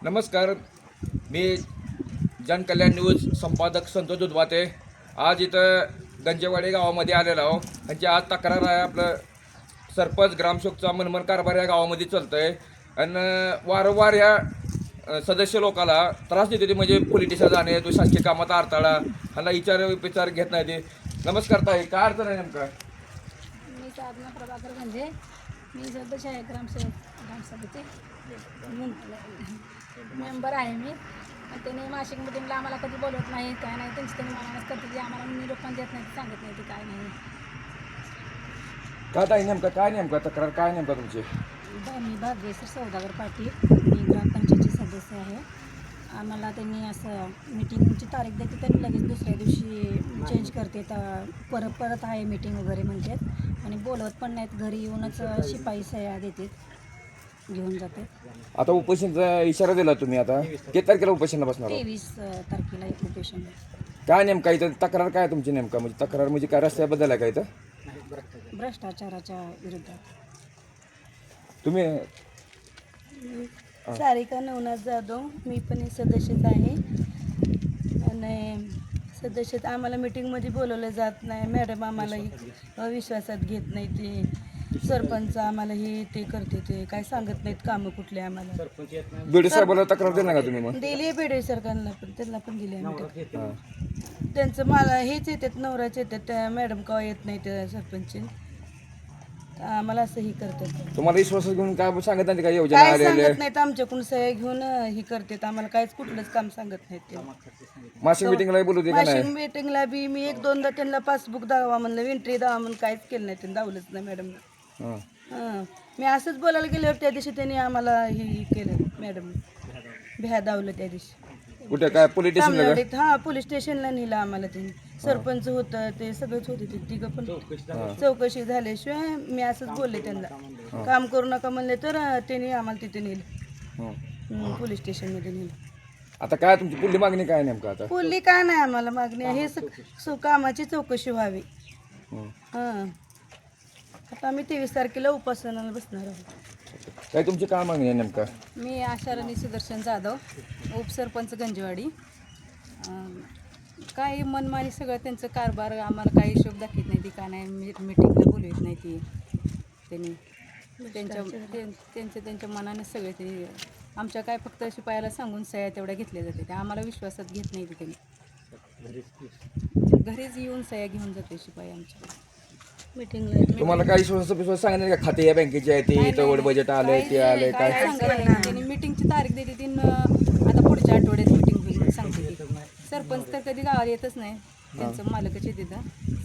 नमस्कार. मी जनकल्याण न्यूज संपादक संतोष उदवाते. आज इथं गंजेवाडी गावामध्ये आलेलो आहो. त्यांची आज तक्रार आहे. आपलं सरपंच ग्रामसेवकचा मनमन कारभार या गावामध्ये चालतं आहे आणि वारंवार या सदस्य लोकाला त्रास देते ते, म्हणजे पोलिटिक्सला जाणे, तो शासकीय कामाचा अडथळा, ह्यांना विचार घेत नाही ते. नमस्कार ताई, काय अडचण आहे नेमका? मी साधना प्रभाकर म्हणजे मी सदस्य आहे ग्रामसभेचे मेंबर आहे मी. आणि त्याने मासिक मिटिंगला आम्हाला कधी बोलवत नाही, काय नाही. त्यांनी मनानच करते, आम्हाला निरोपण देत नाही, सांगत नाही ते काय नाही. काय ताई नेमका तक्रार काय नेमका तुमची? मी भाग्येश्वर सौदागर पाटील, मी ग्रामपंचायतची सदस्य आहे. आम्हाला त्यांनी असं मिटिंगची तारीख देते, त्यांनी लगेच दुसऱ्या दिवशी चेंज करते, तर परत आहे मीटिंग वगैरे म्हणतात आणि बोलवत पण नाहीत. घरी येऊनच शिपाई सह्या देतात, घेऊन जाते. आता उपोषणचा इशारा दिला तुम्ही, आता किती तारखेला उपोषणला बसणार आहोत? 23 तारखेला एक उपोषण. काय नेमका इथं तक्रार काय तुमची नेमका? म्हणजे तक्रार म्हणजे काय, रस्त्याबद्दल आहे का इथं? भ्रष्टाचाराच्या विरोधात. तुम्ही सारिका नवनाथ जाधव, मी पण एक सदस्यच आहे. आणि सदस्यात आम्हाला मिटिंगमध्ये बोलवलं जात नाही. मॅडम आम्हाला विश्वासात घेत नाही. ते सरपंच आम्हाला हे ते करते, ते काय सांगत नाहीत कामं कुठले आम्हाला. बीडी साहेबाला तक्रार दिला का तुम्ही? मग दिली आहे बेडे सरकारला पण, त्यांना पण दिली आहे. त्यांचं मला हेच येतात, नवराच येतात, त्या मॅडम का येत नाही त्या सरपंच. आम्हाला असं ही करतात. तुम्हाला विश्वास घेऊन काय सांगत नाही का योजना काय आलेल्या? सांगत नाहीत, आमच्याकडून सह्या घेऊन ही करतात. आम्हाला काहीच कुठलंच काम सांगत नाहीत ते. मासिक मिटिंगला बोलू का नाही? माशिंग मीटिंगला बी मी एक दोनदा त्यांना पासबुक दावा म्हणलं, एंट्री दावा म्हणून काहीच केलं नाही. त्यांनी दावलंच नाही मॅडमला. हां. हां, मी असंच बोलायला गेल्यावर त्या दिवशी त्यांनी आम्हाला ही केलं, मॅडम भ्या दावलं त्या दिवशी. कुठे काय पोलीस स्टेशनला का? तामलाडीत, हां, पोलीस स्टेशनला नेलं आम्हाला त्यांनी. सरपंच होतं, ते सगळंच होते, ते तिघं पण. चौकशी झाल्याशिवाय मी असंच बोलले त्यांना, काम करू नका म्हणले, तर त्यांनी आम्हाला तिथे नेलं, पोलीस स्टेशनमध्ये नेलं. आता काय तुमची पुढली मागणी काय नेमका आता? बोलली काय नाही आम्हाला मागणी, हे कामाची चौकशी व्हावी. हां, आता आम्ही 23 तारखेला उपासनाला बसणार आहोत. काय तुमची काय मागणी आहे नेमका? मी आशाराणी सुदर्शन जाधव, उपसरपंच गंजेवाडी. काय मनमानी सगळं त्यांचं कारभार, आम्हाला काही हिशोब दाखवत नाही ती, काय नाही. मिटिंगला बोलवत नाही ती. त्यांनी त्यांच्या मनाने सगळे ते आमच्या काय फक्त शिपायाला सांगून सह्या तेवढ्या घेतल्या जाते, त्या आम्हाला विश्वासात घेत नाही. ते त्यांनी घरीच येऊन सह्या घेऊन जाते शिपाई आमच्या. मिटिंगला तुम्हाला काय विश्वास सांगितलं का? खाते या बँकेची आहे ती, तेवढं बजेट आलंय ते आलंय काय? त्यांनी मिटिंगची तारीख देते ती, आता पुढच्या आठवड्यात मिटिंग होईल सांगते ती. सरपंच तर कधी गावाला येतच नाही, त्यांचं मालकच येते.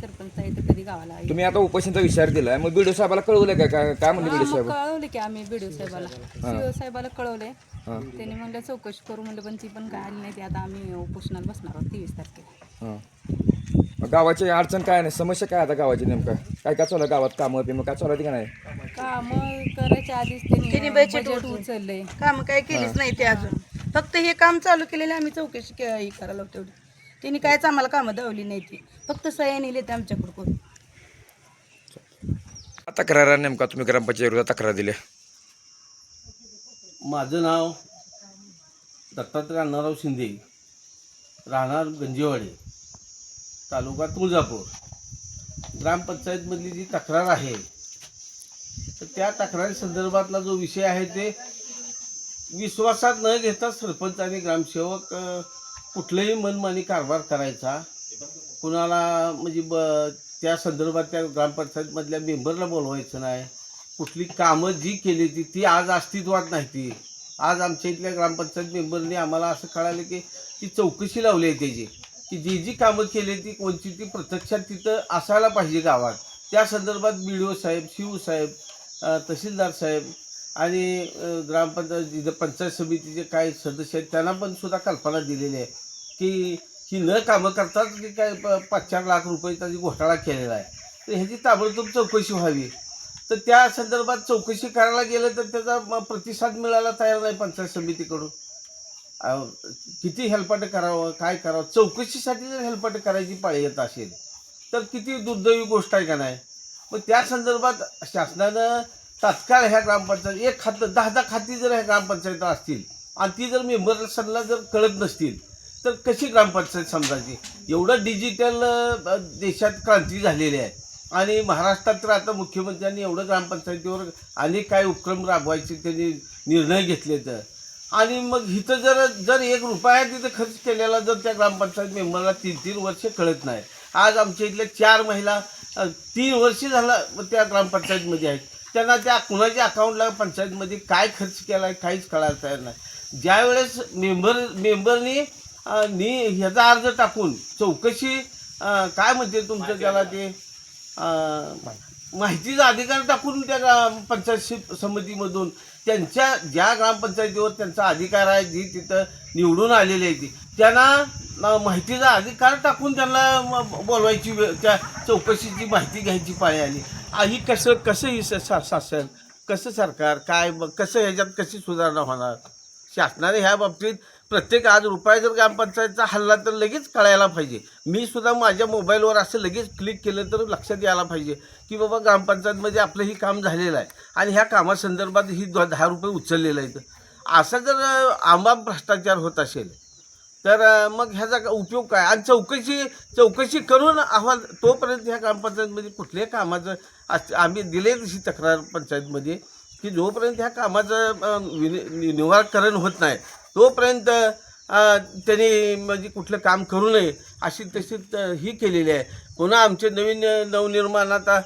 सरपंच आहे तर कधी गावाला येत. तुम्ही आता उपोषणचा विचार दिलाय, मग बीडीओ साहेबाला कळवलं काय म्हणले बीडीओ साहेब? कळवले की आम्ही बीडीओ साहेबाला, सीओ साहेबाला कळवले. त्यांनी म्हणलं चौकशी करू म्हणलं, पण ती पण काय आली नाही. ती आता आम्ही उपोषणाला बसणार आहोत 23 तारखेला. गावाची अडचण काय नाही, समस्या काय आता गावाची नेमका? काय काय चालू आहे गावात? कामं बिमं काय चालू आहे का नाही? काम करायच्या आधीच त्यांनी बजेट उचललंय. काम काय केलीच नाही ते अजून. फक्त हे काम चालू केलेले आम्ही चौकशी हे करायला तेवढी. त्यांनी कायच आम्हाला कामं दावली नाही ती, फक्त सह्या नेले ते आमच्याकडे करून. तक्रार नेमका तुम्ही ग्रामपंचायत विरोधात तक्रार दिली? माझं नाव दत्तात्रय अण्णाराव शिंदे, राहणार गंजेवाडी, तालुका तुळजापूर. ग्रामपंचायतमधली जी तक्रार आहे, तर त्या तक्रारी संदर्भातला जो विषय आहे ते विश्वासात न घेता सरपंच आणि ग्रामसेवक कुठलंही मनमानी कारभार करायचा, कुणाला म्हणजे त्या संदर्भात त्या ग्रामपंचायतमधल्या मेंबरला बोलवायचं नाही. कुठली कामं जी केली ती आज अस्तित्वात नाही. ती आज आमच्या इथल्या ग्रामपंचायत मेंबरने आम्हाला असं कळालं की ती चौकशी लावली आहे त्याची, की जी कामं केली ती कोणती ती प्रत्यक्षात तिथं असायला पाहिजे गावात. त्या संदर्भात BDO साहेब, शिव साहेब, तहसीलदार साहेब आणि ग्रामपंचायत पंचायत समितीचे काही सदस्य आहेत, त्यांना पण सुद्धा कल्पना दिलेली आहे की ही न कामं करताच की काय 5-4 लाख रुपयाचा जी घोटाळा केलेला आहे, तर ह्याची ताबडतोब चौकशी व्हावी. तर त्या संदर्भात चौकशी करायला गेलं तर त्याचा प्रतिसाद मिळायला तयार नाही पंचायत समितीकडून. किती हेलपाटं करावं, काय करावं, चौकशीसाठी जर हेलपाटं करायची पाळी येत असेल तर किती दुर्दैवी गोष्ट आहे का नाही. मग त्या संदर्भात शासनानं तात्काळ ह्या ग्रामपंचायत एक खातं 10 खाती जर ह्या ग्रामपंचायत असतील आणि ती जर मेंबर्सला जर कळत नसतील तर कशी ग्रामपंचायत समजायची? एवढं डिजिटल देशात क्रांती झालेली आहे आणि महाराष्ट्रात तर आता मुख्यमंत्र्यांनी एवढं ग्रामपंचायतीवर अनेक काय उपक्रम राबवायचे त्यांनी निर्णय घेतले तर. आणि मग इथं जर 1 रुपया तिथं खर्च केलेला जर त्या ग्रामपंचायत मेंबरला 3-3 वर्ष कळत नाही. आज आमच्या इथल्या 4 महिला 3 वर्ष झाला त्या ग्रामपंचायतमध्ये आहेत. त्यांना त्या कुणाच्या अकाउंटला पंचायतमध्ये काय खर्च केला आहे काहीच कळायला तयार नाही. ज्यावेळेस मेंबरनी ह्याचा अर्ज टाकून चौकशी काय म्हणते तुमचं त्याला ते माहितीचा अधिकार टाकून त्या पंचायत समितीमधून त्यांच्या ज्या ग्रामपंचायतीवर त्यांचा अधिकार आहे जी तिथं निवडून आलेली आहे ती त्यांना माहितीचा अधिकार टाकून त्यांना बोलवायची त्या चौकशीची माहिती घ्यायची पाळी आली. ही कसं ही शासन कसं सरकार काय कसं ह्याच्यात कशी सुधारणा होणार? शासनाने ह्या बाबतीत प्रत्येक आज रुपया जर ग्रामपंचायतचा हल्ला तर लगेच कळायला पाहिजे. मी सुद्धा माझ्या मोबाईलवर असं लगेच क्लिक केलं तर लक्षात यायला पाहिजे की बाबा ग्रामपंचायतमध्ये आपलं ही काम झालेलं आहे आणि ह्या कामासंदर्भात ही 10 रुपये उचललेलं आहे. असा जर आंबा भ्रष्टाचार होत असेल तर मग ह्याचा उपयोग काय? आणि चौकशी करून अहवाल तोपर्यंत ह्या ग्रामपंचायतमध्ये कुठल्याही कामाचं आम्ही दिले तशी तक्रार पंचायतमध्ये की जोपर्यंत ह्या कामाचं निवारण होत नाही तोपर्यंत त्यांनी म्हणजे कुठलं काम करू नये अशी तशी ही केलेली आहे. पुन्हा आमचे नवनिर्माण आता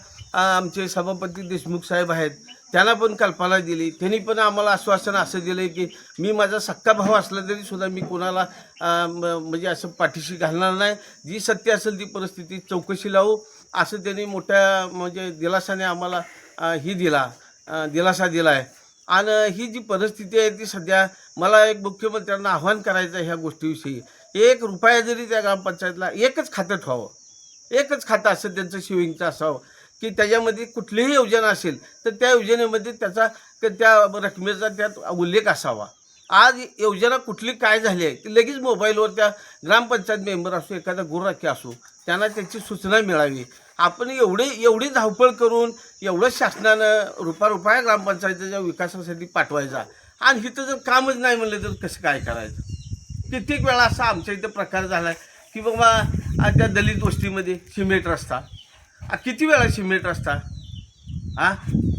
आमचे सभापती देशमुख साहेब आहेत त्यांना पण कल्पना दिली. त्यांनी पण आम्हाला आश्वासन असं दिलं की मी माझा सक्का भाऊ असला तरी सुद्धा मी कोणाला म्हणजे असं पाठीशी घालणार नाही. जी सत्य असेल ती परिस्थिती चौकशी लावू असं त्यांनी मोठ्या म्हणजे दिलासाने आम्हाला दिलासा दिला आहे. आणि ही जी परिस्थिती आहे ती सध्या मला एक मुख्यमंत्र्यांना आव्हान करायचं आहे ह्या गोष्टीविषयी. 1 रुपया जरी त्या ग्रामपंचायतला एकच खातं ठेवावं, एकच खातं असं त्यांचं सेविंगचं असावं की त्याच्यामध्ये कुठलीही योजना असेल तर त्या योजनेमध्ये त्या रकमेचा त्यात उल्लेख असावा. आज योजना कुठली काय झाली आहे ती लगेच मोबाईलवर त्या ग्रामपंचायत मेंबर असो एखादा गुरुराखी असो त्यांना त्याची सूचना मिळावी. आपण एवढी धावपळ करून एवढं शासनानं रुपया ग्रामपंचायतीच्या विकासासाठी पाठवायचा आणि इथं जर कामच नाही म्हणलं तर कसं काय करायचं? कित्येक वेळा असा आमच्या इथं प्रकार झाला आहे की बाबा त्या दलित वस्तीमध्ये सिमेंट रस्ता किती वेळा सिमेंट रस्ता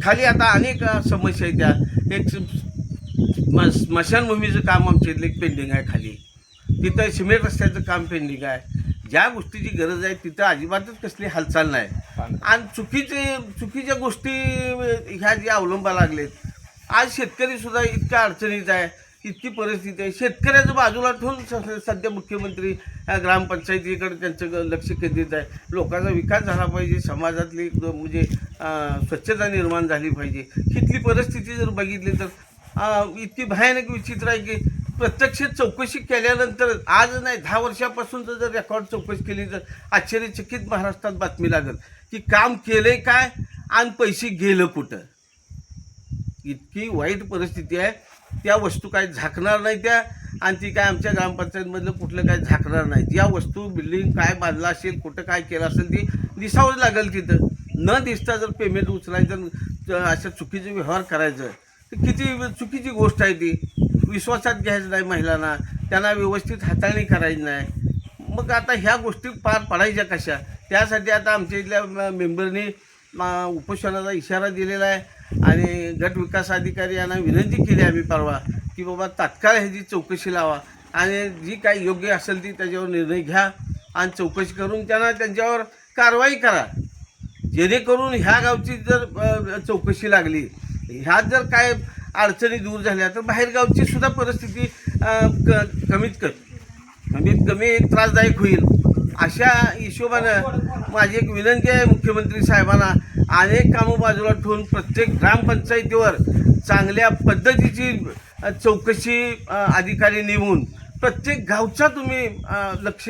खाली आता अनेक समस्या आहेत. त्या एक स्मशानभूमीचं काम आमच्या इथलं एक पेंडिंग आहे खाली, तिथं सिमेंट रस्त्याचं काम पेंडिंग आहे. ज्या गोष्टीची गरज आहे तिथं अजिबातच कसली हालचाल नाही. आणि चुकीच्या गोष्टी ह्या ज्या अवलंबा लागलेत. आज शेतकरीसुद्धा इतक्या अडचणीत आहे, इतकी परिस्थिती आहे. शेतकऱ्याचं बाजूला ठेवून सध्या मुख्यमंत्री ग्रामपंचायतीकडे त्यांचं लक्ष केंद्रित आहे. लोकांचा विकास झाला पाहिजे, समाजातली म्हणजे स्वच्छता निर्माण झाली पाहिजे. इथली परिस्थिती जर बघितली तर इतकी भयानक विचित्र आहे की प्रत्यक्ष चौकशी केल्यानंतर आज नाही 10 वर्षापासून जर रेकॉर्ड चौकशी केली तर आश्चर्यचकित महाराष्ट्रात बातमी लागेल की काम केलंय काय आणि पैसे गेलं कुठं. इतकी वाईट परिस्थिती आहे. त्या वस्तू काय झाकणार नाही त्या आणि ती काय आमच्या ग्रामपंचायतमधलं कुठलं काय झाकणार नाही. ज्या वस्तू बिल्डिंग काय बांधलं असेल कुठं काय केलं असेल ती दिसावंच लागेल. तिथं न दिसता जर पेमेंट उचलायचं अशा चुकीचे व्यवहार करायचं तर किती चुकीची गोष्ट आहे ती. विश्वासात घ्यायचं नाही महिलांना, त्यांना व्यवस्थित हाताळणी करायची नाही. मग आता ह्या गोष्टी पार पडायच्या कशा? त्यासाठी आता आमच्या इथल्या मेंबरनी उपोषणाचा इशारा दिलेला आहे आणि गट विकास अधिकारी यांना विनंती केली आम्ही परवा की बाबा तात्काळ ह्याची चौकशी लावा आणि जी काही योग्य असेल ती त्याच्यावर निर्णय घ्या आणि चौकशी करून त्यांच्यावर कारवाई करा. जेणेकरून ह्या गावची जर चौकशी लागली, ह्यात जर काय अडचणी दूर झाल्या तर बाहेरगावची सुद्धा परिस्थिती कमीत कमी त्रासदायक होईल. अशा हिशोबानं माझी एक विनंती आहे मुख्यमंत्री साहेबांना, अनेक कामं बाजूला ठेवून प्रत्येक ग्रामपंचायतीवर चांगल्या पद्धतीची चौकशी अधिकारी नेमून प्रत्येक गावचा तुम्ही लक्ष